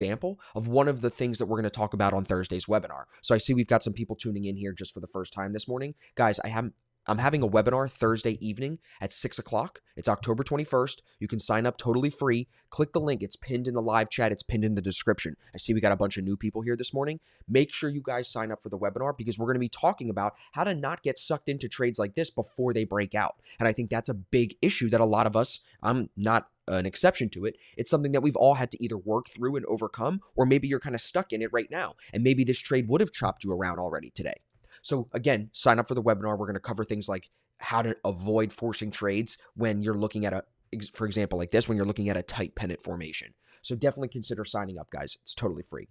example of one of the things that we're going to talk about on Thursday's webinar. So I see we've got some people tuning in here just for the first time this morning. Guys, I'm having a webinar Thursday evening at 6 o'clock. It's October 21st. You can sign up totally free. Click the link. It's pinned in the live chat. It's pinned in the description. I see we got a bunch of new people here this morning. Make sure you guys sign up for the webinar because we're going to be talking about how to not get sucked into trades like this before they break out. And I think that's a big issue that a lot of us, I'm not an exception to it. It's something that we've all had to either work through and overcome, or maybe you're kind of stuck in it right now. And maybe this trade would have chopped you around already today. So again, sign up for the webinar. We're going to cover things like how to avoid forcing trades when you're looking at for example, like this, when you're looking at a tight pennant formation. So definitely consider signing up, guys. It's totally free.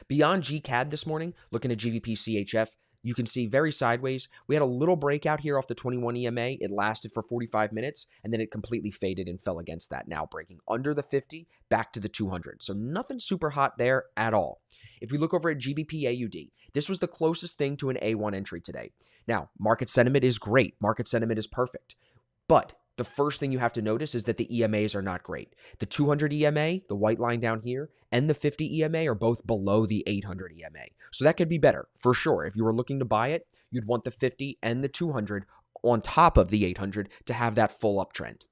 Beyond GCAD this morning, looking at GBP CHF, you can see very sideways. We had a little breakout here off the 21 EMA. It lasted for 45 minutes, and then it completely faded and fell against that, now breaking under the 50, back to the 200. So nothing super hot there at all. If we look over at GBP AUD, this was the closest thing to an A1 entry today. Now, market sentiment is great. Market sentiment is perfect. But the first thing you have to notice is that the EMAs are not great. The 200 EMA, the white line down here, and the 50 EMA are both below the 800 EMA. So that could be better, for sure. If you were looking to buy it, you'd want the 50 and the 200 on top of the 800 to have that full uptrend.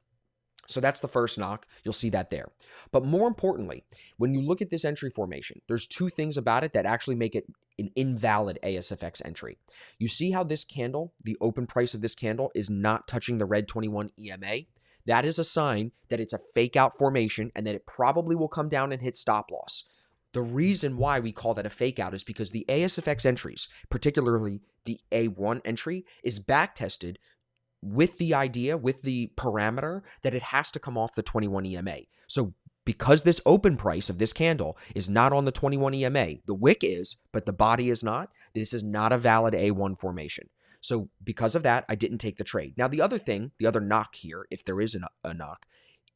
So that's the first knock. You'll see that there. But more importantly, when you look at this entry formation, there's two things about it that actually make it an invalid ASFX entry. You see how this candle, the open price of this candle, is not touching the red 21 EMA? That is a sign that it's a fake out formation and that it probably will come down and hit stop loss. The reason why we call that a fake out is because the ASFX entries, particularly the A1 entry, is back tested with the idea, with the parameter that it has to come off the 21 EMA. So because this open price of this candle is not on the 21 EMA, the wick is, but the body is not, this is not a valid A1 formation. So because of that, I didn't take the trade. Now, the other thing, the other knock here, if there is a knock,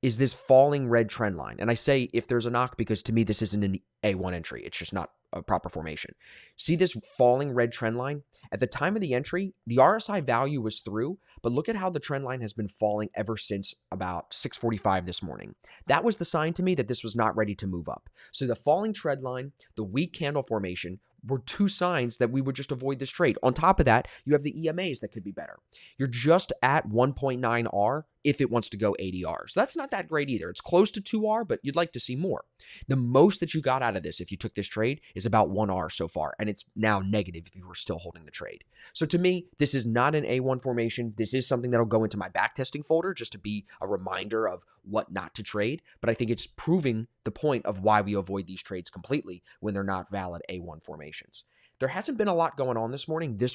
is this falling red trend line. And I say if there's a knock because to me, this isn't an A1 entry. It's just not a proper formation. See this falling red trend line? At the time of the entry, the RSI value was through, but look at how the trend line has been falling ever since about 6:45 this morning. That was the sign to me that this was not ready to move up. So the falling trend line, the weak candle formation, were two signs that we would just avoid this trade. On top of that, you have the EMAs that could be better. You're just at 1.9 R if it wants to go 80 R. So that's not that great either. It's close to 2 R, but you'd like to see more. The most that you got out of this if you took this trade is about 1 R so far, and it's now negative if you were still holding the trade. So to me, this is not an A1 formation. This is something that'll go into my backtesting folder just to be a reminder of what not to trade, but I think it's proving the point of why we avoid these trades completely when they're not valid A1 formations. There hasn't been a lot going on this morning. This